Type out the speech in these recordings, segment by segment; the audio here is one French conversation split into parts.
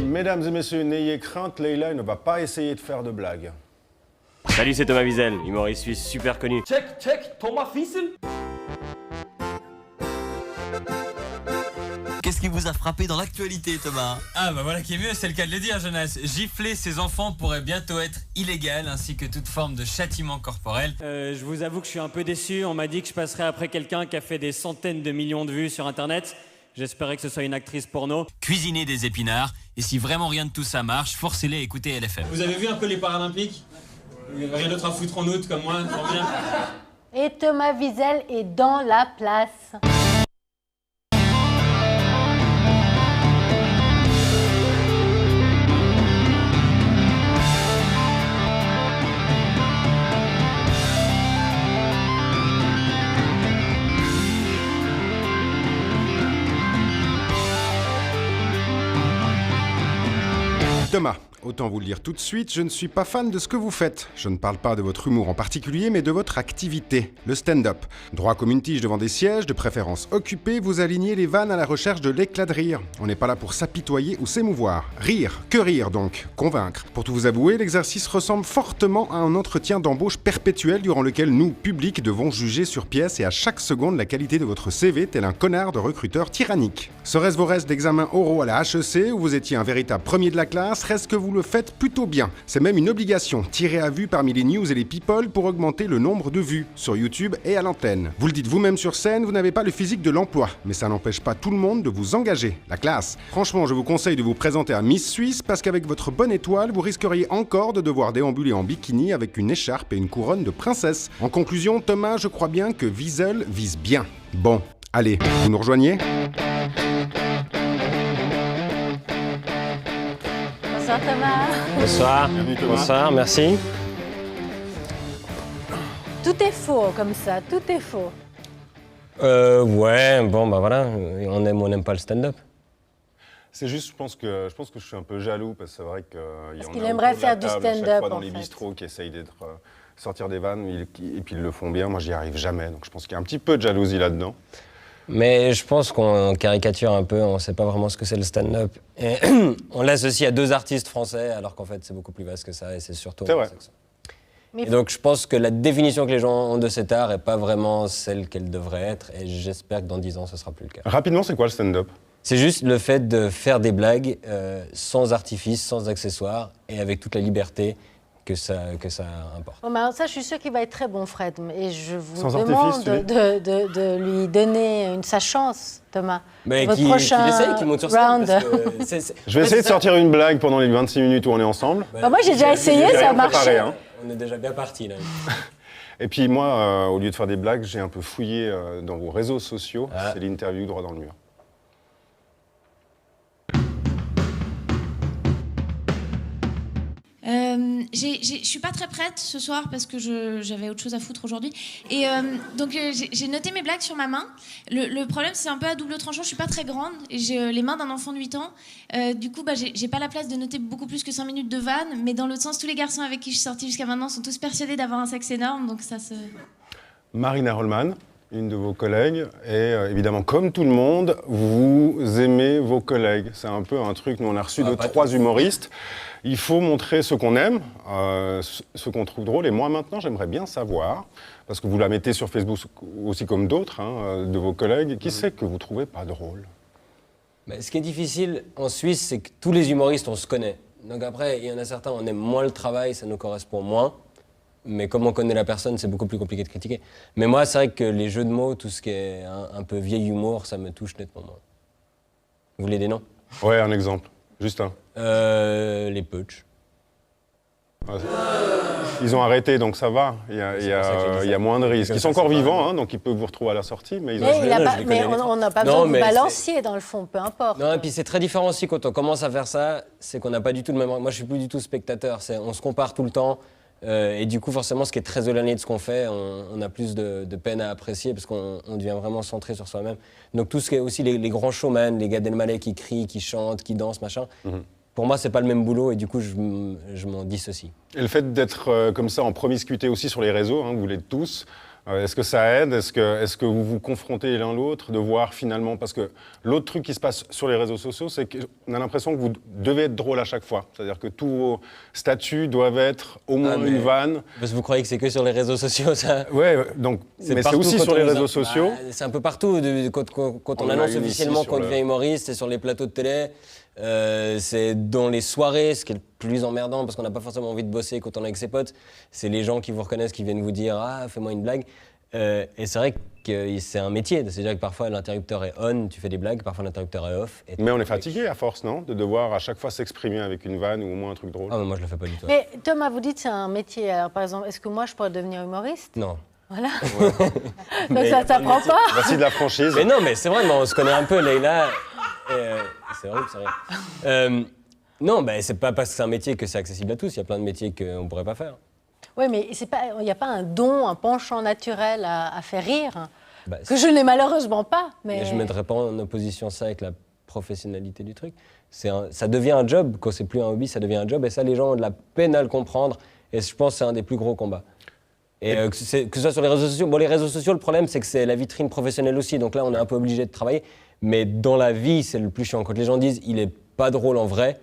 Mesdames et messieurs, n'ayez crainte, Leïla ne va pas essayer de faire de blagues. Salut, c'est Thomas Wiesel, humoriste suisse super connu. Check, Thomas Wiesel. Qu'est-ce qui vous a frappé dans l'actualité, Thomas? Ah bah voilà qui est mieux, c'est le cas de le dire, Jonas. Gifler ses enfants pourrait bientôt être illégal, ainsi que toute forme de châtiment corporel. Je vous avoue que je suis un peu déçu. On m'a dit que je passerais après quelqu'un qui a fait des centaines de millions de vues sur Internet. J'espérais que ce soit une actrice porno. Cuisiner des épinards, et si vraiment rien de tout ça marche, forcez-les à écouter LFM. Vous avez vu un peu les Paralympiques? Rien d'autre à foutre en août comme moi, trop bien. Et Thomas Wiesel est dans la place. Thomas, autant vous le dire tout de suite, je ne suis pas fan de ce que vous faites. Je ne parle pas de votre humour en particulier, mais de votre activité, le stand-up. Droit comme une tige devant des sièges, de préférence occupés, vous alignez les vannes à la recherche de l'éclat de rire. On n'est pas là pour s'apitoyer ou s'émouvoir. Rire, que rire donc, convaincre. Pour tout vous avouer, l'exercice ressemble fortement à un entretien d'embauche perpétuel durant lequel nous, public, devons juger sur pièce et à chaque seconde la qualité de votre CV tel un connard de recruteur tyrannique. Serait-ce vos restes d'examen oraux à la HEC où vous étiez un véritable premier de la classe, reste que vous le faites plutôt bien. C'est même une obligation, tirer à vue parmi les news et les people pour augmenter le nombre de vues, sur YouTube et à l'antenne. Vous le dites vous-même sur scène, vous n'avez pas le physique de l'emploi, mais ça n'empêche pas tout le monde de vous engager. La classe. Franchement, je vous conseille de vous présenter à Miss Suisse parce qu'avec votre bonne étoile, vous risqueriez encore de devoir déambuler en bikini avec une écharpe et une couronne de princesse. En conclusion, Thomas, je crois bien que Wiesel vise bien. Bon, allez, vous nous rejoignez ? Bonsoir Thomas. Bonsoir. Bienvenue, Thomas. Bonsoir, merci. Tout est faux comme ça, tout est faux. Ouais, bon bah voilà, on aime ou on n'aime pas le stand-up. C'est juste, je pense que je suis un peu jaloux parce que c'est vrai qu'il y en a qu'il aimerait autour de la faire du table, à stand-up, chaque fois dans en les fait. bistrots qui essayent d'être sortir des vannes et puis ils le font bien. Moi, j'y arrive jamais, donc je pense qu'il y a un petit peu de jalousie là-dedans. Mais je pense qu'on caricature un peu, on sait pas vraiment ce que c'est le stand-up. Et on l'associe à deux artistes français, alors qu'en fait c'est beaucoup plus vaste que ça et c'est surtout... C'est vrai. Mais Et donc je pense que la définition que les gens ont de cet art est pas vraiment celle qu'elle devrait être et j'espère que dans 10 ans ce sera plus le cas. Rapidement, c'est quoi le stand-up ? C'est juste le fait de faire des blagues sans artifice, sans accessoires et avec toute la liberté que ça importe. Bon, alors ça, je suis sûre qu'il va être très bon, Fred. Et je vous Sans demande artifice, tu dis de lui donner sa chance, Thomas. Mais Votre qu'il prochain essaye, qu'il monte sur scène. round. Parce que c'est- Je vais essayer de sortir une blague pendant les 26 minutes où on est ensemble. Bah, moi, j'ai déjà essayé, J'ai ça a rien préparé, marché. hein. On est déjà bien parti là. Et puis moi, au lieu de faire des blagues, j'ai un peu fouillé dans vos réseaux sociaux. Ah. C'est l'interview droit dans le mur. Je suis pas très prête ce soir parce que j'avais autre chose à foutre aujourd'hui. Et donc j'ai noté mes blagues sur ma main. Le problème, c'est un peu à double tranchant. Je suis pas très grande et j'ai les mains d'un enfant de 8 ans. Du coup, j'ai pas la place de noter beaucoup plus que 5 minutes de vanne. Mais dans l'autre sens, tous les garçons avec qui je suis sortie jusqu'à maintenant sont tous persuadés d'avoir un sexe énorme. Donc ça se... Marina Rollman, une de vos collègues, et évidemment, comme tout le monde, vous aimez vos collègues. C'est un peu un truc, nous on a reçu de 3 humoristes. Il faut montrer ce qu'on aime, ce qu'on trouve drôle. Et moi maintenant, j'aimerais bien savoir, parce que vous la mettez sur Facebook aussi comme d'autres, hein, de vos collègues, qui c'est que vous trouvez pas drôle ? Mais ce qui est difficile en Suisse, c'est que tous les humoristes, on se connaît. Donc après, il y en a certains, on aime moins le travail, ça nous correspond moins. Mais comme on connaît la personne, c'est beaucoup plus compliqué de critiquer. Mais moi, c'est vrai que les jeux de mots, tout ce qui est un peu vieil humour, ça me touche nettement moins. Vous voulez des noms ? Ouais, un exemple. Juste un. Les Putsch. Ils ont arrêté, donc ça va. Il y a moins de risques. Ils sont encore vivants, hein, donc ils peuvent vous retrouver à la sortie. Mais ils ont... Mais on n'a pas besoin de balancier dans le fond, peu importe. Non, et puis c'est très différent aussi quand on commence à faire ça, c'est qu'on n'a pas du tout le même... Moi, je suis plus du tout spectateur. On se compare tout le temps. Et du coup, forcément, ce qui est très éloigné de ce qu'on fait, on a plus de peine à apprécier parce qu'on devient vraiment centré sur soi-même. Donc tout ce qui est aussi les grands showman, les Gad Elmaleh qui crient, qui chantent, qui dansent, machin, pour moi, c'est pas le même boulot et du coup, je m'en dissocie. Et le fait d'être comme ça en promiscuité aussi sur les réseaux, hein, vous l'êtes tous, est-ce que ça aide? Est-ce que vous vous confrontez l'un l'autre, de voir finalement... Parce que l'autre truc qui se passe sur les réseaux sociaux, c'est qu'on a l'impression que vous devez être drôle à chaque fois. C'est-à-dire que tous vos statuts doivent être au moins une vanne. Parce que vous croyez que c'est que sur les réseaux sociaux, ça? Ouais, donc, mais c'est aussi sur les réseaux sociaux. C'est un peu partout. Quand on annonce officiellement qu'on devient humoriste, c'est sur les plateaux de télé. C'est dans les soirées, ce qui est le plus emmerdant parce qu'on n'a pas forcément envie de bosser quand on est avec ses potes. C'est les gens qui vous reconnaissent, qui viennent vous dire « Ah, fais-moi une blague ». Et c'est vrai que c'est un métier. C'est-à-dire que parfois l'interrupteur est on, tu fais des blagues, parfois l'interrupteur est off. Mais on est fatigué à force, non? De devoir à chaque fois s'exprimer avec une vanne ou au moins un truc drôle. Ah, mais moi je le fais pas du tout. Mais Thomas, vous dites que c'est un métier. Alors par exemple, est-ce que moi je pourrais devenir humoriste? Non. Voilà. Donc ça s'apprend pas. Voici de la franchise. Mais non, mais c'est vrai, mais on se connaît un peu, Leïla. C'est horrible, c'est vrai. Non, c'est pas parce que c'est un métier que c'est accessible à tous. Il y a plein de métiers qu'on pourrait pas faire. Oui, mais il n'y a pas un don, un penchant naturel à faire rire, que je n'ai malheureusement pas. Mais je ne mettrais pas en opposition ça avec la professionnalité du truc. Ça devient un job. Quand c'est plus un hobby, ça devient un job. Et ça, les gens ont de la peine à le comprendre. Et je pense que c'est un des plus gros combats. Et que ce soit sur les réseaux sociaux. Bon, les réseaux sociaux, le problème, c'est que c'est la vitrine professionnelle aussi. Donc là, on est un peu obligé de travailler. Mais dans la vie, c'est le plus chiant. Quand les gens disent « il est pas drôle en vrai »,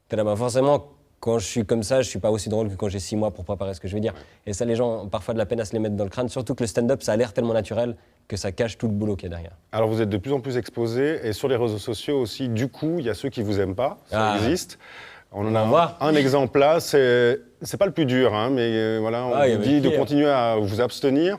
t'es là, forcément, quand je suis comme ça, je suis pas aussi drôle que quand j'ai 6 mois pour préparer ce que je vais dire. Et ça, les gens ont parfois de la peine à se les mettre dans le crâne. Surtout que le stand-up, ça a l'air tellement naturel que ça cache tout le boulot qu'il y a derrière. Alors vous êtes de plus en plus exposé. Et sur les réseaux sociaux aussi, du coup, il y a ceux qui vous aiment pas. Ça existe. On en a un exemple là. C'est pas le plus dur, hein, mais voilà, on vous dit de continuer à vous abstenir.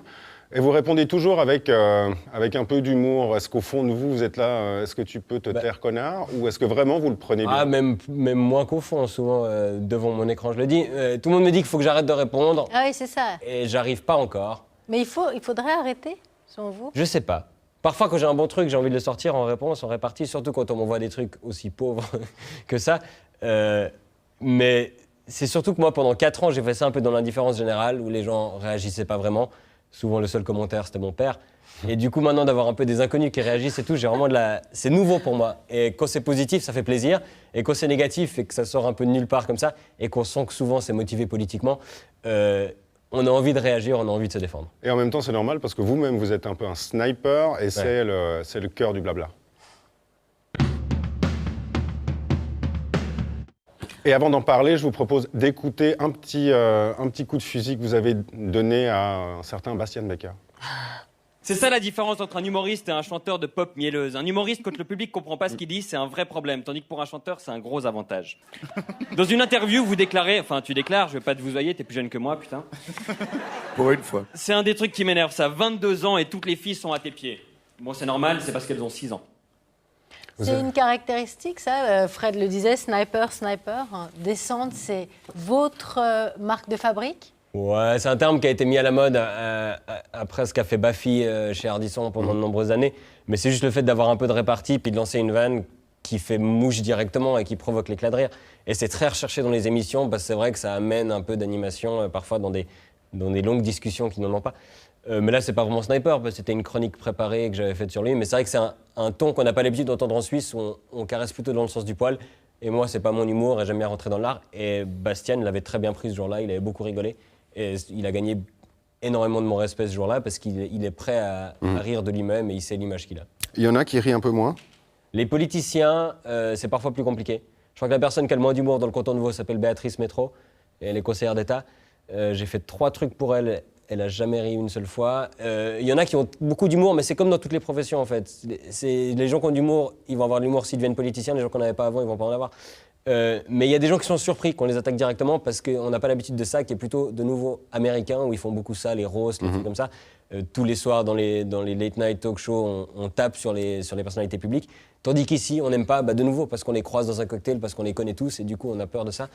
Et vous répondez toujours avec un peu d'humour. Est-ce qu'au fond de vous, vous êtes là, est-ce que tu peux te taire, connard? Ou est-ce que vraiment vous le prenez bien? Même moins qu'au fond, souvent, devant mon écran, je le dis. Tout le monde me dit qu'il faut que j'arrête de répondre. Ah oui, c'est ça. Et j'arrive pas encore. Mais il faudrait arrêter, selon vous? Je sais pas. Parfois, quand j'ai un bon truc, j'ai envie de le sortir en réponse, en répartie, surtout quand on m'envoie des trucs aussi pauvres que ça. Mais c'est surtout que moi, pendant 4 ans, j'ai fait ça un peu dans l'indifférence générale, où les gens réagissaient pas vraiment. Souvent, le seul commentaire, c'était mon père. Et du coup, maintenant, d'avoir un peu des inconnus qui réagissent et tout, j'ai vraiment c'est nouveau pour moi. Et quand c'est positif, ça fait plaisir. Et quand c'est négatif et que ça sort un peu de nulle part comme ça, et qu'on sent que souvent c'est motivé politiquement, on a envie de réagir, on a envie de se défendre. Et en même temps, c'est normal parce que vous-même, vous êtes un peu un sniper et c'est le cœur du blabla. Et avant d'en parler, je vous propose d'écouter un petit coup de fusil que vous avez donné à un certain Bastian Becker. C'est ça la différence entre un humoriste et un chanteur de pop mielleuse. Un humoriste, quand le public comprend pas ce qu'il dit, c'est un vrai problème. Tandis que pour un chanteur, c'est un gros avantage. Dans une interview, vous déclarez... Enfin, tu déclares, je vais pas te vous voyer, t'es plus jeune que moi, putain. Pour une fois. C'est un des trucs qui m'énerve, ça. 22 ans et toutes les filles sont à tes pieds. Bon, c'est normal, c'est parce qu'elles ont 6 ans. C'est une caractéristique, ça. Fred le disait, sniper. Descente, c'est votre marque de fabrique? Ouais, c'est un terme qui a été mis à la mode après ce qu'a fait Baffy chez Ardisson pendant de nombreuses années. Mais c'est juste le fait d'avoir un peu de répartie puis de lancer une vanne qui fait mouche directement et qui provoque l'éclat de rire. Et c'est très recherché dans les émissions parce que c'est vrai que ça amène un peu d'animation parfois dans des longues discussions qui n'en ont pas. Mais là, c'est pas vraiment sniper, parce que c'était une chronique préparée que j'avais faite sur lui. Mais c'est vrai que c'est un ton qu'on n'a pas l'habitude d'entendre en Suisse, où on caresse plutôt dans le sens du poil. Et moi, c'est pas mon humour et j'aime bien rentrer dans l'art. Et Bastien l'avait très bien pris ce jour-là, il avait beaucoup rigolé. Et il a gagné énormément de mon respect ce jour-là, parce qu'il est prêt à rire de lui-même et il sait l'image qu'il a. Il y en a qui rient un peu moins? Les politiciens, c'est parfois plus compliqué. Je crois que la personne qui a le moins d'humour dans le canton de Vaud s'appelle Béatrice Métro, et elle est conseillère d'État. J'ai fait 3 trucs pour elle. Elle n'a jamais ri une seule fois. Il y en a qui ont beaucoup d'humour, mais c'est comme dans toutes les professions, en fait. Les gens qui ont de l'humour, ils vont avoir de l'humour s'ils deviennent politiciens. Les gens qui n'en avaient pas avant, ils ne vont pas en avoir. Mais il y a des gens qui sont surpris qu'on les attaque directement parce qu'on n'a pas l'habitude de ça, qui est plutôt de nouveau américain, où ils font beaucoup ça, les roasts, les trucs comme ça. Tous les soirs, dans les late night talk shows, on tape sur les personnalités publiques. Tandis qu'ici, on n'aime pas, de nouveau, parce qu'on les croise dans un cocktail, parce qu'on les connaît tous, et du coup, on a peur de ça.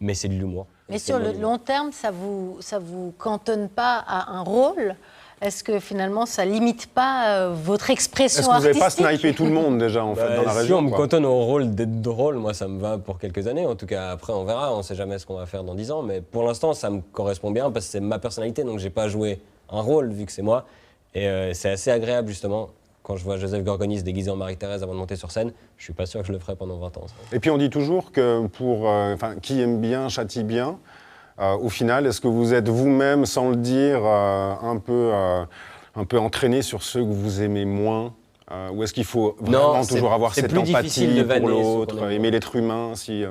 Mais c'est de l'humour. Mais sur le long terme, ça vous cantonne pas à un rôle? est-ce que finalement ça limite pas votre expression Est-ce que vous n'avez artistique? pas snipé tout le monde déjà en fait dans la Si région on me quoi. cantonne au rôle d'être drôle, moi ça me va pour quelques années. En tout cas, après on verra, on sait jamais ce qu'on va faire dans 10 ans. Mais pour l'instant, ça me correspond bien parce que c'est ma personnalité, donc j'ai pas joué un rôle vu que c'est moi. Et c'est assez agréable justement. Quand je vois Joseph Gorgonis déguisé en Marie-Thérèse avant de monter sur scène, je suis pas sûr que je le ferai pendant 20 ans. Ça. Et puis on dit toujours que pour qui aime bien châtie bien. Au final, est-ce que vous êtes vous-même, sans le dire, un peu entraîné sur ceux que vous aimez moins ou est-ce qu'il faut vraiment toujours avoir cette empathie pour l'autre, aimer l'être humain si,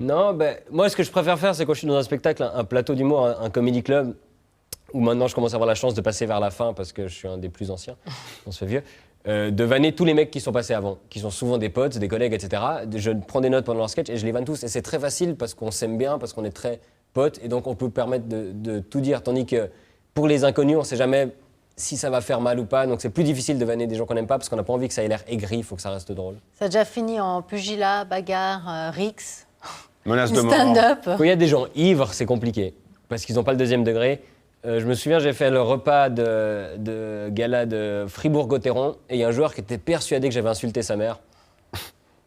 Non, moi ce que je préfère faire, c'est quand je suis dans un spectacle, un plateau d'humour, un comedy club, où maintenant je commence à avoir la chance de passer vers la fin parce que je suis un des plus anciens, on se fait vieux, de vanner tous les mecs qui sont passés avant, qui sont souvent des potes, des collègues, etc. Je prends des notes pendant leur sketch et je les vanne tous. Et c'est très facile parce qu'on s'aime bien, parce qu'on est très potes et donc on peut permettre de tout dire. Tandis que pour les inconnus, on ne sait jamais si ça va faire mal ou pas. Donc c'est plus difficile de vanner des gens qu'on n'aime pas parce qu'on n'a pas envie que ça ait l'air aigri, il faut que ça reste drôle. Ça a déjà fini en pugilat, bagarre, rix, menace de mort. stand-up. Quand il y a des gens ivres, c'est compliqué parce qu'ils n'ont pas le deuxième degré. Je me souviens, j'ai fait le repas de gala de Fribourg-Gotteron et il y a un joueur qui était persuadé que j'avais insulté sa mère.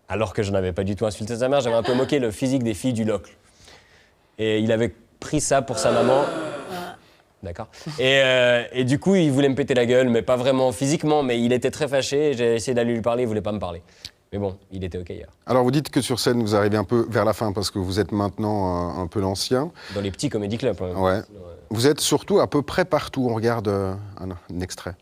Alors que je n'avais pas du tout insulté sa mère, j'avais un peu moqué le physique des filles du Locle. Et il avait pris ça pour sa maman. D'accord. Et du coup, il voulait me péter la gueule, mais pas vraiment physiquement, mais il était très fâché. J'ai essayé d'aller lui parler, il voulait pas me parler. Mais bon, il était OK hier. Alors vous dites que sur scène, vous arrivez un peu vers la fin parce que vous êtes maintenant un peu l'ancien. Dans les petits comédie clubs. Ouais. Vous êtes surtout à peu près partout. On regarde un extrait.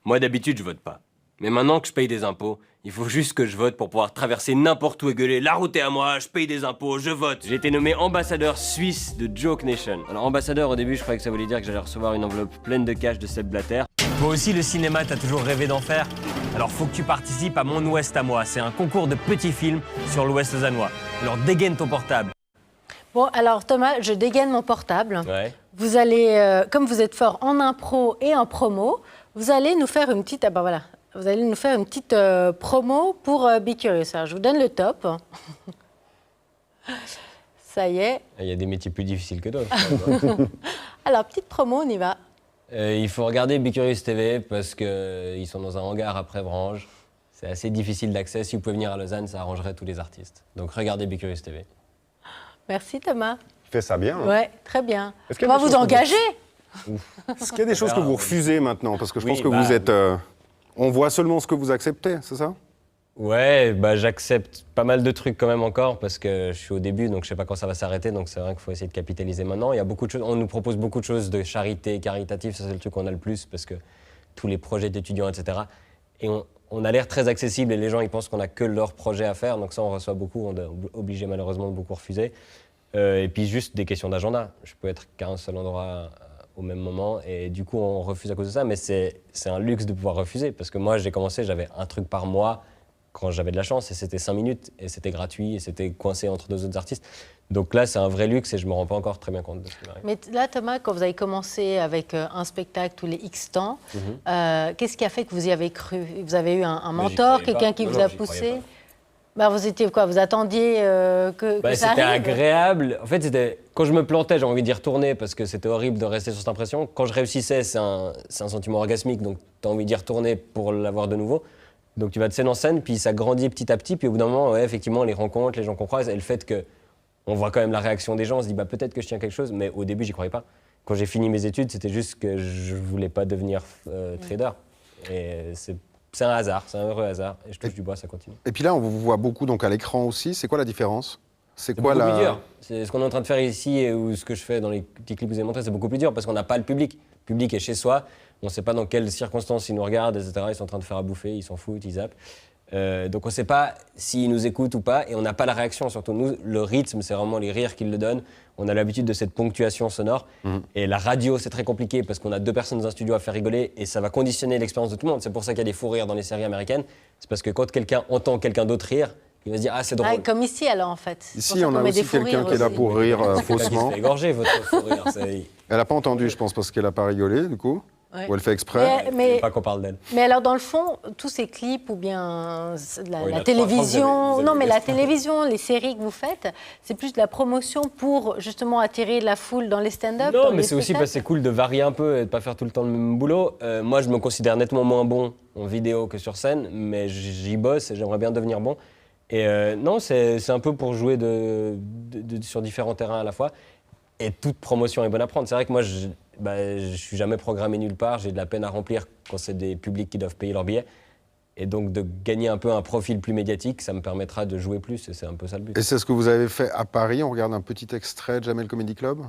Moi, d'habitude, je vote pas. Mais maintenant que je paye des impôts, il faut juste que je vote pour pouvoir traverser n'importe où et gueuler « La route est à moi, je paye des impôts, je vote !» J'ai été nommé ambassadeur suisse de Joke Nation. Alors ambassadeur, au début, je croyais que ça voulait dire que j'allais recevoir une enveloppe pleine de cash de Sepp Blatter. Toi aussi, le cinéma, t'as toujours rêvé d'en faire? Alors faut que tu participes à Mon Ouest à moi. C'est un concours de petits films sur l'Ouest lausannois. Alors dégaine ton portable. Bon, alors Thomas, je dégaine mon portable. Ouais. Vous allez, comme vous êtes fort en impro et en promo, vous allez nous faire une petite, vous allez nous faire une petite promo pour Be Curious. Alors, je vous donne le top. Ça y est. Il y a des métiers plus difficiles que d'autres. Alors, petite promo, on y va. Il faut regarder Be Curious TV parce qu'ils sont dans un hangar à Prévrange. C'est assez difficile d'accès. Si vous pouvez venir à Lausanne, ça arrangerait tous les artistes. Donc regardez Be Curious TV. Merci Thomas. Fait ça bien. Hein. Ouais, très bien. Est-ce qu'il On y a va des vous choses que engager. Est-ce qu'il y a des choses que vous refusez maintenant? Parce que je pense que bah, vous êtes... on voit seulement ce que vous acceptez, c'est ça? Ouais, j'accepte pas mal de trucs quand même encore parce que je suis au début, donc je sais pas quand ça va s'arrêter. Donc c'est vrai qu'il faut essayer de capitaliser maintenant. Il y a beaucoup de choses. On nous propose beaucoup de choses de charité, caritative. Ça c'est le truc qu'on a le plus parce que tous les projets d'étudiants, etc. Et on a l'air très accessible et les gens ils pensent qu'on a que leur projet à faire. Donc ça on reçoit beaucoup. On est obligé malheureusement de beaucoup refuser. Et puis juste des questions d'agenda. Je peux être qu'à un seul endroit au même moment et du coup on refuse à cause de ça. Mais c'est un luxe de pouvoir refuser parce que moi j'ai commencé, j'avais un truc par mois. Quand j'avais de la chance, et c'était 5 minutes, et c'était gratuit, et c'était coincé entre deux autres artistes. Donc là, c'est un vrai luxe, et je me rends pas encore très bien compte de ce qui m'arrive. Mais là, Thomas, quand vous avez commencé avec un spectacle tous les X temps, qu'est-ce qui a fait que vous y avez cru? Vous avez eu un mentor, quelqu'un qui vous a poussé? Vous étiez quoi? Vous attendiez que ça C'était arrive? agréable. En fait, quand je me plantais, j'avais envie d'y retourner, parce que c'était horrible de rester sur cette impression. Quand je réussissais, c'est un sentiment orgasmique, donc tu as envie d'y retourner pour l'avoir de nouveau. Donc tu vas de scène en scène, puis ça grandit petit à petit, puis au bout d'un moment, ouais, effectivement, les rencontres, les gens qu'on croise, et le fait qu'on voit quand même la réaction des gens, on se dit peut-être que je tiens quelque chose, mais au début, j'y croyais pas. Quand j'ai fini mes études, c'était juste que je voulais pas devenir trader. Et c'est un hasard, c'est un heureux hasard, et je touche du bois, ça continue. Et puis là, on vous voit beaucoup donc à l'écran aussi. C'est quoi la différence? C'est beaucoup plus dur. C'est ce qu'on est en train de faire ici ou ce que je fais dans les petits clips que vous avez montrés, c'est beaucoup plus dur parce qu'on n'a pas le public. Le public est chez soi, on ne sait pas dans quelles circonstances ils nous regardent, etc. Ils sont en train de faire à bouffer, ils s'en foutent, ils zappent. Donc on ne sait pas s'ils nous écoutent ou pas et on n'a pas la réaction. Surtout nous, le rythme, c'est vraiment les rires qui le donnent. On a l'habitude de cette ponctuation sonore. Et la radio, c'est très compliqué parce qu'on a 2 personnes dans un studio à faire rigoler et ça va conditionner l'expérience de tout le monde. C'est pour ça qu'il y a des fous rires dans les séries américaines. C'est parce que quand quelqu'un entend quelqu'un d'autre rire, il va se dire « Ah, c'est drôle ». Comme ici, alors, en fait. Ici, on a aussi quelqu'un qui est là pour rire faussement. C'est égorgé, votre fou rire. Elle n'a pas entendu, je pense, parce qu'elle n'a pas rigolé, du coup. Ouais. Ou elle fait exprès. Mais Pas qu'on parle d'elle. Mais alors, dans le fond, tous ces clips ou bien Bon, il y la a 3 télévision, fois, vous avez non, mais la laissé. télévision, les séries que vous faites, c'est plus de la promotion pour justement attirer la foule dans les stand-up. Non, dans mais les c'est aussi spectacles. parce que c'est cool de varier un peu et de pas faire tout le temps le même boulot. Moi, je me considère nettement moins bon en vidéo que sur scène, mais j'y bosse et j'aimerais bien devenir bon. Et non, c'est un peu pour jouer sur différents terrains à la fois. Et toute promotion est bonne à prendre. C'est vrai que moi, je suis jamais programmé nulle part. J'ai de la peine à remplir quand c'est des publics qui doivent payer leur billet. Et donc, de gagner un peu un profil plus médiatique, ça me permettra de jouer plus. Et c'est un peu ça le but. Et c'est ce que vous avez fait à Paris. On regarde un petit extrait de Jamel Comedy Club.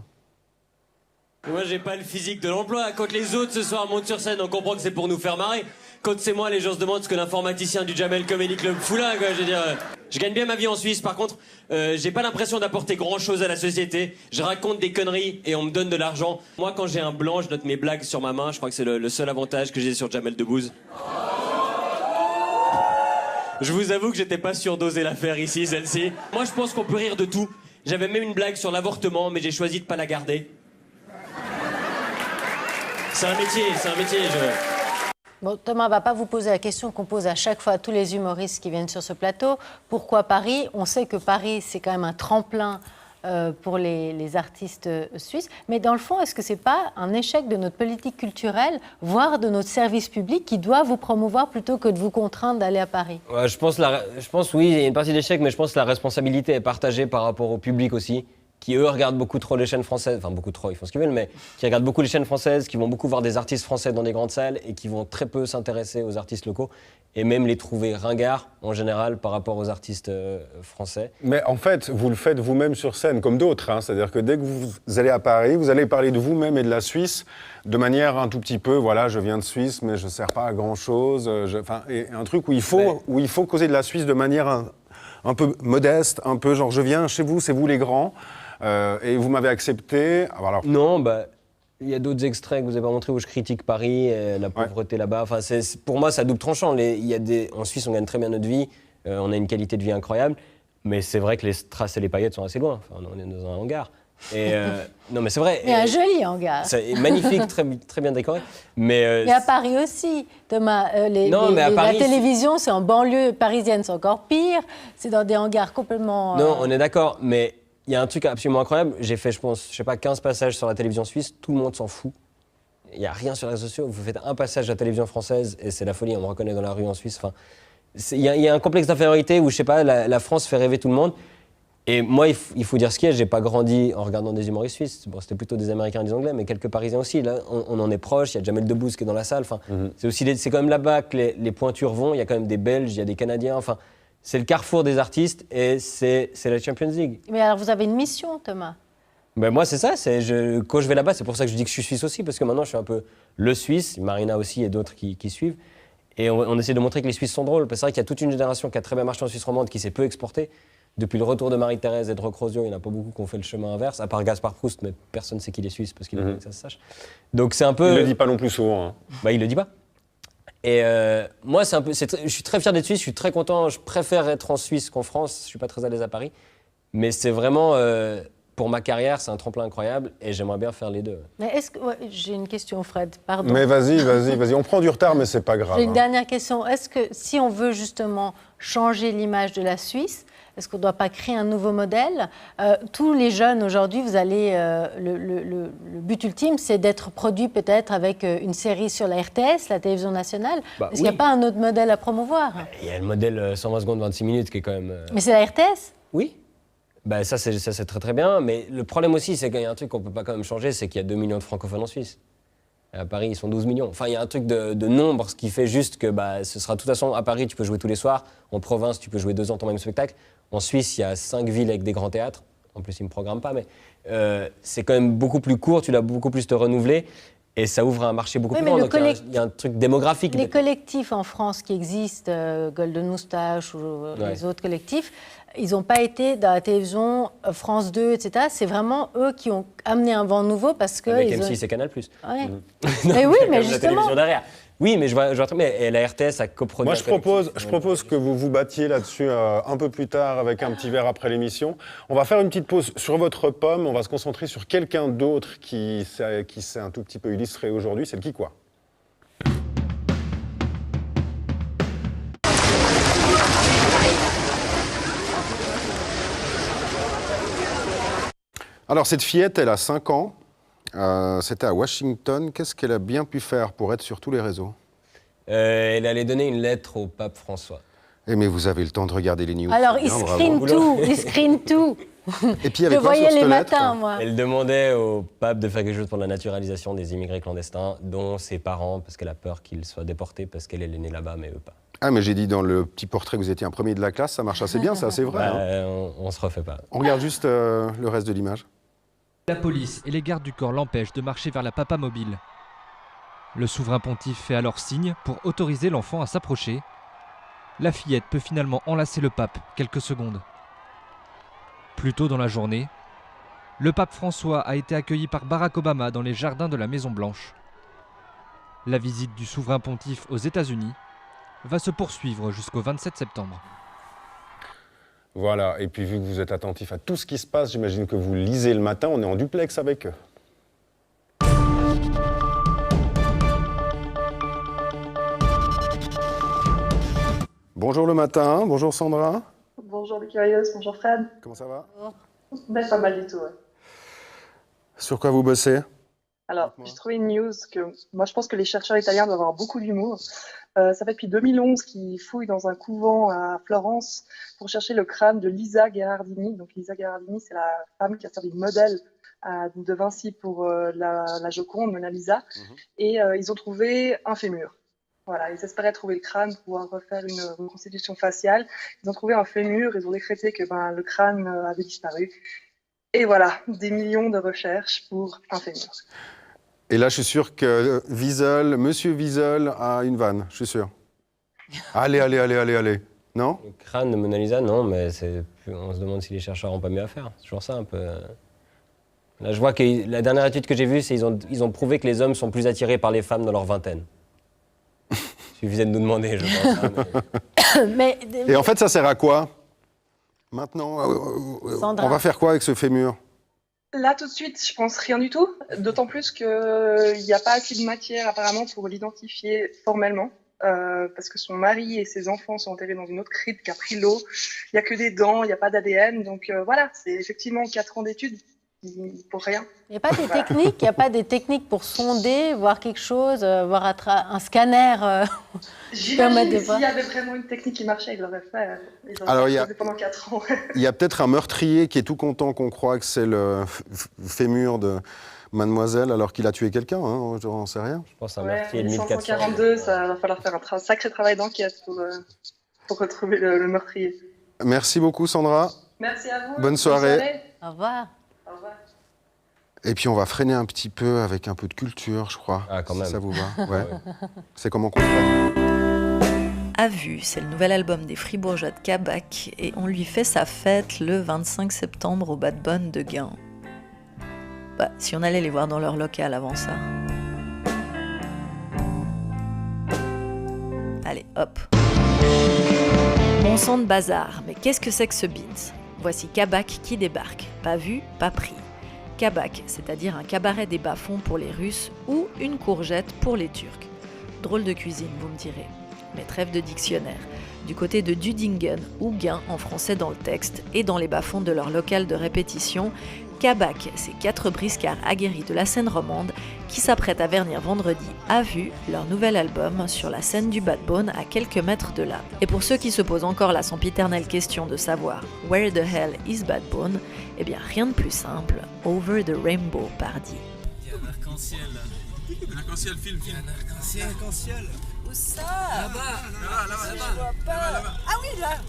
Moi, j'ai pas le physique de l'emploi. Quand les autres ce soir montent sur scène, on comprend que c'est pour nous faire marrer. Quand c'est moi, les gens se demandent ce que l'informaticien du Jamel Comedy Club fout là, quoi. Je veux dire, je gagne bien ma vie en Suisse. Par contre, j'ai pas l'impression d'apporter grand chose à la société. Je raconte des conneries et on me donne de l'argent. Moi, quand j'ai un blanc, je note mes blagues sur ma main. Je crois que c'est le seul avantage que j'ai sur Jamel Debbouze. Je vous avoue que j'étais pas sûr d'oser la faire ici, celle-ci. Moi, je pense qu'on peut rire de tout. J'avais même une blague sur l'avortement, mais j'ai choisi de pas la garder. C'est un métier, Bon, Thomas ne va pas vous poser la question qu'on pose à chaque fois à tous les humoristes qui viennent sur ce plateau. Pourquoi Paris? On sait que Paris, c'est quand même un tremplin pour les artistes suisses. Mais dans le fond, est-ce que ce n'est pas un échec de notre politique culturelle, voire de notre service public qui doit vous promouvoir plutôt que de vous contraindre d'aller à Paris? Ouais, je pense oui, il y a une partie d'échec, mais je pense que la responsabilité est partagée par rapport au public aussi, qui eux regardent beaucoup trop les chaînes françaises, enfin beaucoup trop, ils font ce qu'ils veulent, mais qui regardent beaucoup les chaînes françaises, qui vont beaucoup voir des artistes français dans des grandes salles et qui vont très peu s'intéresser aux artistes locaux et même les trouver ringards en général par rapport aux artistes français. Mais en fait, vous le faites vous-même sur scène, comme d'autres. Hein. C'est-à-dire que dès que vous allez à Paris, vous allez parler de vous-même et de la Suisse de manière un tout petit peu, voilà, je viens de Suisse, mais je ne sers pas à grand-chose. Et un truc où il faut causer de la Suisse de manière un peu modeste, un peu genre, je viens chez vous, c'est vous les grands. Et vous m'avez accepté. Alors... Non, il y a d'autres extraits que vous n'avez pas montrés où je critique Paris, la pauvreté là-bas. Enfin, pour moi, c'est à double tranchant. En Suisse, on gagne très bien notre vie, on a une qualité de vie incroyable, mais c'est vrai que les strass et les paillettes sont assez loin. Enfin, on est dans un hangar. Et, non, mais c'est vrai. Mais un joli hangar. C'est magnifique, très bien décoré. Mais à Paris aussi, Thomas. La télévision, c'est en banlieue parisienne, c'est encore pire. C'est dans des hangars complètement... Non, on est d'accord, mais... Il y a un truc absolument incroyable. J'ai fait, je pense, 15 passages sur la télévision suisse. Tout le monde s'en fout. Il n'y a rien sur les réseaux sociaux. Vous faites un passage à la télévision française et c'est la folie. On me reconnaît dans la rue en Suisse. Enfin, il y a un complexe d'infériorité où, je sais pas, la France fait rêver tout le monde. Et moi, il faut dire ce qu'il y a. J'ai pas grandi en regardant des humoristes suisses. Bon, c'était plutôt des Américains et des Anglais, mais quelques Parisiens aussi. Là, on en est proche. Il y a Jamel Debbouze qui est dans la salle. Enfin, c'est quand même là-bas que les pointures vont. Il y a quand même des Belges, il y a des Canadiens. Enfin, c'est le carrefour des artistes et c'est la Champions League. Mais alors, vous avez une mission, Thomas? Moi, c'est ça. Quand je vais là-bas, c'est pour ça que je dis que je suis suisse aussi, parce que maintenant, je suis un peu le Suisse, Marina aussi et d'autres qui suivent. Et on essaie de montrer que les Suisses sont drôles. Parce que c'est vrai qu'il y a toute une génération qui a très bien marché en Suisse romande, qui s'est peu exportée. Depuis le retour de Marie-Thérèse et de Recrozio, il n'y en a pas beaucoup qui ont fait le chemin inverse, à part Gaspard Proust, mais personne ne sait qu'il est suisse, parce qu'il est que ça se sache. Donc c'est un peu... Il ne le dit pas non plus souvent. Hein. Il ne le dit pas. Et moi, je suis très fier d'être suisse, je suis très content, je préfère être en Suisse qu'en France, je ne suis pas très à l'aise à Paris. Mais c'est vraiment, pour ma carrière, c'est un tremplin incroyable et j'aimerais bien faire les deux. Mais j'ai une question, Fred, pardon. Mais vas-y, on prend du retard, mais ce n'est pas grave. J'ai une dernière question. Est-ce que si on veut justement changer l'image de la Suisse, est-ce qu'on ne doit pas créer un nouveau modèle? Tous les jeunes aujourd'hui, vous allez, le but ultime, c'est d'être produit peut-être avec une série sur la RTS, la télévision nationale. Est-ce qu'il n'y a pas un autre modèle à promouvoir? Il y a le modèle 120 secondes, 26 minutes qui est quand même... Mais c'est la RTS? Oui. Ça, c'est très très bien. Mais le problème aussi, c'est qu'il y a un truc qu'on ne peut pas quand même changer, c'est qu'il y a 2 millions de francophones en Suisse. À Paris, ils sont 12 millions. Enfin, il y a un truc de nombre, ce qui fait juste que ce sera de toute façon, à Paris, tu peux jouer tous les soirs. En province, tu peux jouer 2 ans ton même spectacle. En Suisse, il y a 5 villes avec des grands théâtres. En plus, ils ne me programment pas, mais c'est quand même beaucoup plus court, tu dois beaucoup plus te renouveler. Et ça ouvre un marché beaucoup plus grand. Donc il y a un truc démographique. Les collectifs en France qui existent, Golden Moustache ou les autres collectifs, ils n'ont pas été dans la télévision, France 2, etc. C'est vraiment eux qui ont amené un vent nouveau parce que... Avec M6 et Canal+. Ouais. Mais oui, mais justement... La télévision derrière. Oui, mais je vois très bien. Et la RTS a coproduit. Moi, je propose que vous vous battiez là-dessus un peu plus tard avec un petit verre après l'émission. On va faire une petite pause sur votre pomme. On va se concentrer sur quelqu'un d'autre qui s'est un tout petit peu illustré aujourd'hui. C'est le Qui quoi. Alors, cette fillette, elle a 5 ans. C'était à Washington. Qu'est-ce qu'elle a bien pu faire pour être sur tous les réseaux? Elle allait donner une lettre au pape François. Eh mais vous avez le temps de regarder les news. Alors, c'est il bien, screen bravo. tout, il screen tout. Et puis, il y avait Je quoi sur voyais cette les lettre? matins, moi. Elle demandait au pape de faire quelque chose pour la naturalisation des immigrés clandestins, dont ses parents, parce qu'elle a peur qu'ils soient déportés, parce qu'elle est née là-bas, mais eux pas. Ah, mais j'ai dit dans le petit portrait que vous étiez un premier de la classe, ça marche assez bien, c'est assez vrai. Hein. On se refait pas. On regarde juste le reste de l'image. La police et les gardes du corps l'empêchent de marcher vers la papa mobile. Le souverain pontife fait alors signe pour autoriser l'enfant à s'approcher. La fillette peut finalement enlacer le pape quelques secondes. Plus tôt dans la journée, le pape François a été accueilli par Barack Obama dans les jardins de la Maison-Blanche. La visite du souverain pontife aux États-Unis va se poursuivre jusqu'au 27 septembre. Voilà, et puis vu que vous êtes attentif à tout ce qui se passe, j'imagine que vous lisez le matin, on est en duplex avec eux. Bonjour le matin, bonjour Sandra. Bonjour les curieuses, bonjour Fred. Comment ça va? Ben, pas mal du tout, ouais. Sur quoi vous bossez? Alors, j'ai trouvé une news que moi je pense que les chercheurs italiens doivent avoir beaucoup d'humour. Ça fait depuis 2011 qu'ils fouillent dans un couvent à Florence pour chercher le crâne de Lisa Gherardini. Donc Lisa Gherardini, c'est la femme qui a servi de modèle de Vinci pour la Joconde, Mona Lisa. Et ils ont trouvé un fémur. Voilà, ils espéraient trouver le crâne pour pouvoir refaire une reconstitution faciale. Ils ont trouvé un fémur, ils ont décrété que le crâne avait disparu. Et voilà, des millions de recherches pour un fémur. Et là, je suis sûr que Wiesel, Monsieur Wiesel a une vanne, je suis sûr. Allez. Non? Le crâne de Mona Lisa, non, mais on se demande si les chercheurs n'ont pas mieux à faire. C'est toujours ça, un peu. Là, je vois que la dernière étude que j'ai vue, c'est qu'ils ont prouvé que les hommes sont plus attirés par les femmes dans leur vingtaine. Il suffisait de nous demander, je pense. Et en fait, ça sert à quoi? Maintenant, on va faire quoi avec ce fémur? Là, tout de suite, je pense rien du tout. D'autant plus qu'il n'y a pas assez de matière, apparemment, pour l'identifier formellement. Parce que son mari et ses enfants sont enterrés dans une autre crypte qui a pris l'eau. Il n'y a que des dents, il n'y a pas d'ADN. Donc voilà, c'est effectivement 4 ans d'études pour rien. Il n'y a pas des techniques, il n'y a pas des techniques pour sonder, voir quelque chose, voir un scanner J'imagine que s'il y avait vraiment une technique qui marchait, ils l'auraient fait. Alors, pendant 4 ans. Il y a peut-être un meurtrier qui est tout content qu'on croit que c'est le fémur de mademoiselle alors qu'il a tué quelqu'un, hein, je n'en sais rien. Je pense à un meurtrier de 1400. 1542, ça va falloir faire un sacré travail d'enquête pour retrouver le meurtrier. Merci beaucoup Sandra. Merci à vous. Bonne soirée. Au revoir. Au revoir. Et puis on va freiner un petit peu avec un peu de culture, je crois. Ah, quand même. Si ça vous va. Ouais. C'est comment qu'on fait. À vue, c'est le nouvel album des Fribourgeois de Kabak et on lui fait sa fête le 25 septembre au Bad Bonn de Gand. Bah, si on allait les voir dans leur local avant ça. Allez, hop. Mon sang de bazar, mais qu'est-ce que c'est que ce beat? Voici Kabak qui débarque. Pas vu, pas pris. Kabak, c'est-à-dire un cabaret des bas-fonds pour les Russes ou une courgette pour les Turcs. Drôle de cuisine, vous me direz. Mais trêve de dictionnaire. Du côté de Dudingen ou Gain en français dans le texte et dans les bas-fonds de leur local de répétition, Kabak, c'est 4 briscards aguerris de la scène romande qui s'apprêtent à vernir vendredi à vue leur nouvel album sur la scène du Bad Bonn à quelques mètres de là. Et pour ceux qui se posent encore la sempiternelle question de savoir « Where the hell is Bad Bonn ?», eh bien rien de plus simple, « Over the Rainbow » pardi. Il y a un arc-en-ciel là. Un arc-en-ciel, film. Il y a un arc-en-ciel. Où ça? Là-bas. Là-bas. Je vois pas. Ah oui, là.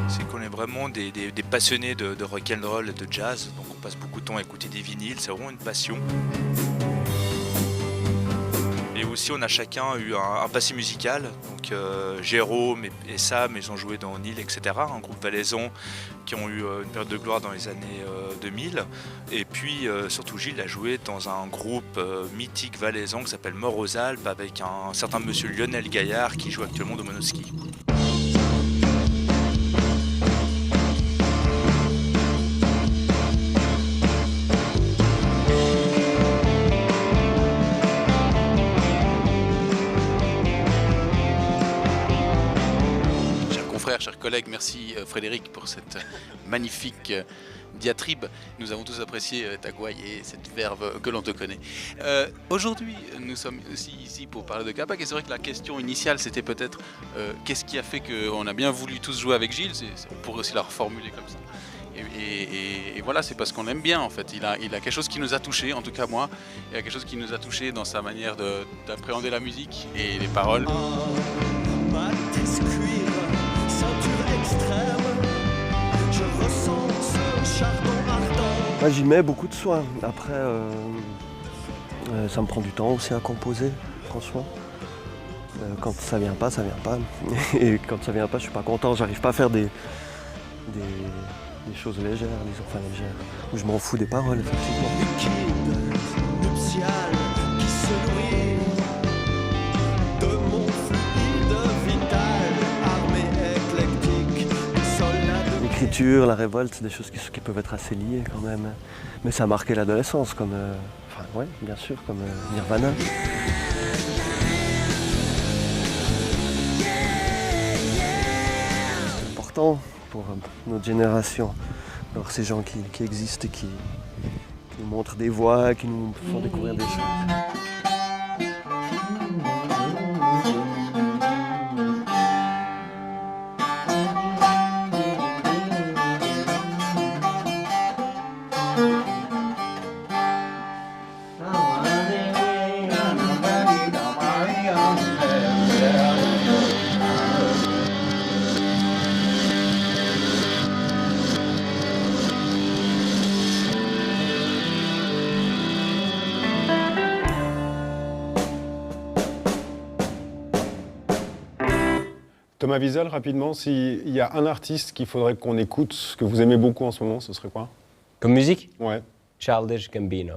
C'est qu'on est vraiment des passionnés de rock'n'roll et de jazz, donc on passe beaucoup de temps à écouter des vinyles, c'est vraiment une passion. Et aussi on a chacun eu un passé musical, donc Jérôme et Sam, ils ont joué dans Nil, etc., un groupe valaisan qui ont eu une période de gloire dans les années 2000. Et puis surtout Gilles a joué dans un groupe mythique valaisan qui s'appelle Mort aux Alpes avec un certain monsieur Lionel Gaillard qui joue actuellement au monoski. chers collègues. Merci Frédéric pour cette magnifique diatribe. Nous avons tous apprécié ta gouaille et cette verve que l'on te connaît. Aujourd'hui, nous sommes aussi ici pour parler de Kabak. Et c'est vrai que la question initiale, c'était peut-être qu'est-ce qui a fait qu'on a bien voulu tous jouer avec Gilles. On pourrait aussi la reformuler comme ça. Et voilà, c'est parce qu'on l'aime bien en fait. Il a quelque chose qui nous a touchés, en tout cas moi. Il a quelque chose qui nous a touchés dans sa manière d'appréhender la musique et les paroles. Moi j'y mets beaucoup de soin. Après, ça me prend du temps aussi à composer, franchement. Quand ça vient pas, ça vient pas. Et quand ça vient pas, je suis pas content. J'arrive pas à faire des choses légères, disons, enfin légères, où je m'en fous des paroles, effectivement. L'écriture, la révolte, c'est des choses qui peuvent être assez liées quand même. Mais ça a marqué l'adolescence, comme, enfin ouais, bien sûr, comme Nirvana. C'est important pour notre génération, alors ces gens qui existent, qui nous montrent des voies, qui nous font découvrir des choses. Thomas Wiesel, rapidement, s'il y a un artiste qu'il faudrait qu'on écoute, que vous aimez beaucoup en ce moment, ce serait quoi? Comme musique? Ouais. Childish Gambino.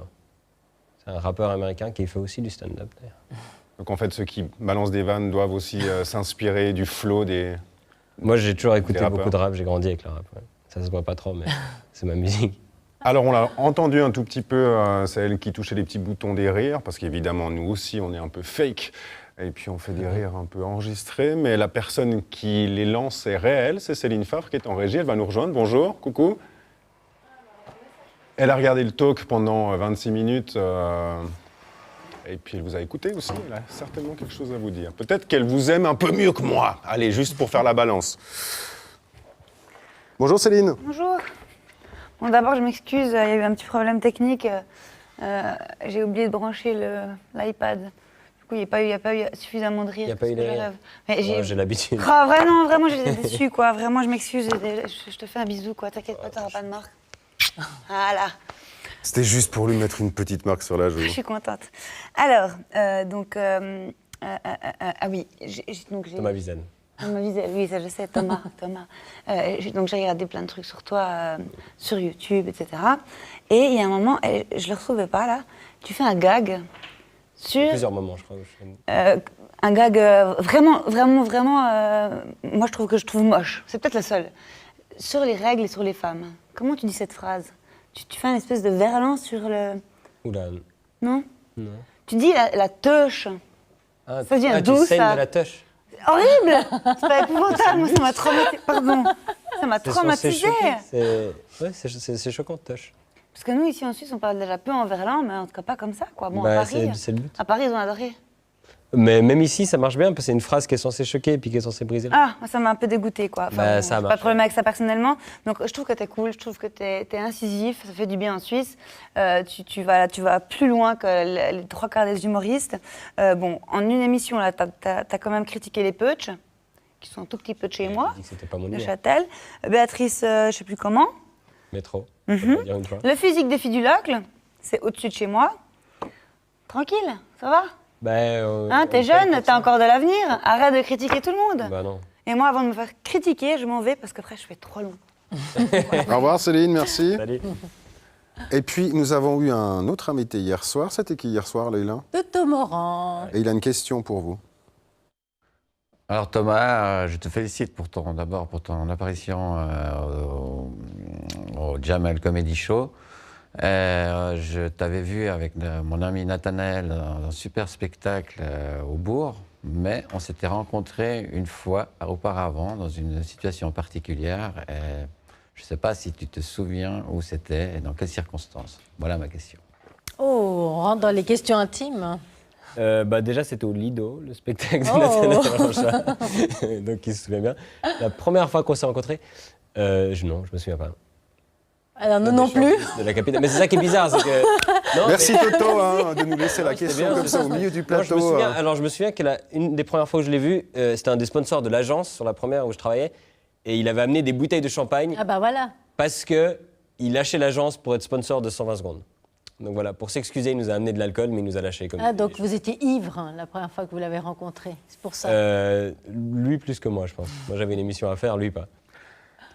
C'est un rappeur américain qui fait aussi du stand-up, d'ailleurs. Donc en fait, ceux qui balancent des vannes doivent aussi s'inspirer du flow des... Moi, j'ai toujours écouté beaucoup de rap, j'ai grandi avec le rap. Ouais. Ça se voit pas trop, mais c'est ma musique. Alors, on l'a entendu un tout petit peu, c'est elle qui touchait les petits boutons des rires, parce qu'évidemment, nous aussi, on est un peu fake. Et puis, on fait des rires un peu enregistrés. Mais la personne qui les lance est réelle, c'est Céline Favre qui est en régie. Elle va nous rejoindre. Bonjour, coucou. Elle a regardé le talk pendant 26 minutes. Et puis, elle vous a écouté aussi. Elle a certainement quelque chose à vous dire. Peut-être qu'elle vous aime un peu mieux que moi. Allez, juste pour faire la balance. Bonjour, Céline. Bonjour. Bon, d'abord, je m'excuse, il y a eu un petit problème technique. J'ai oublié de brancher l'iPad. Du coup, il n'y a pas eu suffisamment de rire. Il n'y a pas eu de rire. J'ai l'habitude. Oh, vraiment, j'étais déçue, quoi. Vraiment, je m'excuse. Je te fais un bisou, quoi. T'inquiète pas, t'auras pas de marque. Voilà. C'était juste pour lui mettre une petite marque sur la joue. Je suis contente. Alors, ah oui. Thomas Wiesel. Thomas Wiesel, oui, ça je sais, Thomas. Donc j'ai regardé plein de trucs sur toi, sur YouTube, etc. Et il y a un moment, je le retrouvais pas là, tu fais un gag sur... Plusieurs moments, je crois. Un gag vraiment, moi je trouve moche, c'est peut-être le seul. Sur les règles et sur les femmes. Comment tu dis cette phrase? Tu fais une espèce de verlan sur le... Oula. Non? Non. Tu dis la teuche. Ah, ça devient doux, tu saignes ça. de la teuche. Horrible! C'est pas épouvantable, moi ça m'a traumatisé. Pardon. Ça m'a traumatisé. C'est choquant, teuche. Parce que nous, ici en Suisse, on parle déjà peu en verlan, mais en tout cas pas comme ça, quoi. Bon, bah, à Paris, c'est le but. À Paris, ils ont adoré. Mais même ici, ça marche bien, parce que c'est une phrase qui est censée choquer et puis qui est censée briser. Ah, ça m'a un peu dégoûtée, quoi. Enfin, bah, bon, pas de problème avec ça personnellement. Donc, je trouve que t'es cool, je trouve que t'es incisif, ça fait du bien en Suisse. Tu vas plus loin que les trois quarts des humoristes. Bon, en une émission, là, t'as quand même critiqué les Peutsch, qui sont un tout petit peu de chez moi, de Châtel. Béatrice, je sais plus comment. Métro. Le physique des filles du Locle, c'est au-dessus de chez moi. Tranquille, ça va? T'es jeune, t'as encore de l'avenir. Arrête de critiquer tout le monde. Bah non. Et moi, avant de me faire critiquer, je m'en vais parce qu'après, je fais trop long. Au revoir Céline, merci. Salut. Et puis, nous avons eu un autre invité hier soir. C'était qui hier soir, Leïla? Toto Morand. Et il a une question pour vous. Alors Thomas, je te félicite d'abord pour ton apparition au Jamel Comedy Show. Je t'avais vu avec mon ami Nathanaël dans un super spectacle au Bourg. Mais on s'était rencontrés une fois auparavant dans une situation particulière. Et je ne sais pas si tu te souviens où c'était et dans quelles circonstances. Voilà ma question. Oh, on rentre dans les questions intimes. Déjà, c'était au Lido, le spectacle de Nathanaël Ranchat. Donc, il se souvient bien. La première fois qu'on s'est rencontrés, non, je me souviens pas. Alors, nous non plus. De la capitale. Mais c'est ça qui est bizarre, c'est que... Non, Merci Toto de nous laisser la question comme ça au milieu du plateau. Je me souviens qu'une des premières fois où je l'ai vu, c'était un des sponsors de l'agence sur la première où je travaillais. Et il avait amené des bouteilles de champagne. Ah bah voilà. Parce qu'il lâchait l'agence pour être sponsor de 120 secondes. Donc voilà, pour s'excuser, il nous a amené de l'alcool, mais il nous a lâché comme. Ah, donc vous étiez ivre la première fois que vous l'avez rencontré, c'est pour ça. Lui plus que moi, je pense. Moi, j'avais une émission à faire, lui pas.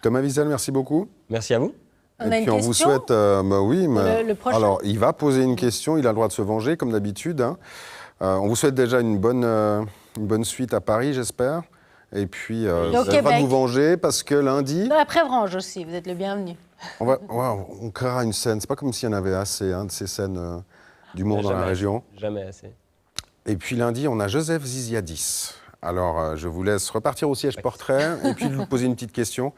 Thomas Wiesel, merci beaucoup. Merci à vous. On a une on question vous souhaite. Oui, mais. Le prochain. Alors, il va poser une question, il a le droit de se venger, comme d'habitude. Hein. On vous souhaite déjà une bonne suite à Paris, j'espère. Et puis, vous avez le droit de vous venger parce que lundi. Dans la Prévrange aussi, vous êtes le bienvenu. On créera une scène. C'est pas comme s'il y en avait assez de ces scènes d'humour dans la région. Jamais assez. Et puis lundi, on a Joseph Ziziadis. Alors, je vous laisse repartir au siège portrait et puis vous poser une petite question.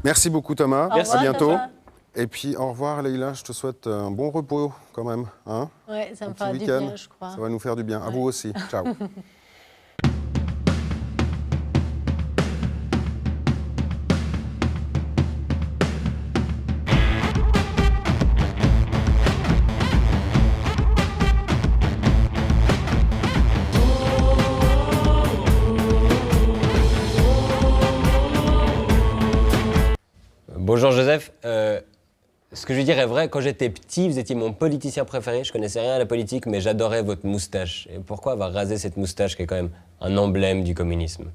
Merci beaucoup, Thomas. Merci. À bientôt. Thomas. Et puis, au revoir, Leïla. Je te souhaite un bon repos quand même. Hein, ouais, ça me fera du week-end. bien, je crois. Ça va nous faire du bien. À vous aussi. Ciao. Bonjour Joseph. Ce que je veux dire est vrai, quand j'étais petit, vous étiez mon politicien préféré. Je connaissais rien à la politique, mais j'adorais votre moustache. Et pourquoi avoir rasé cette moustache qui est quand même un emblème du communisme ?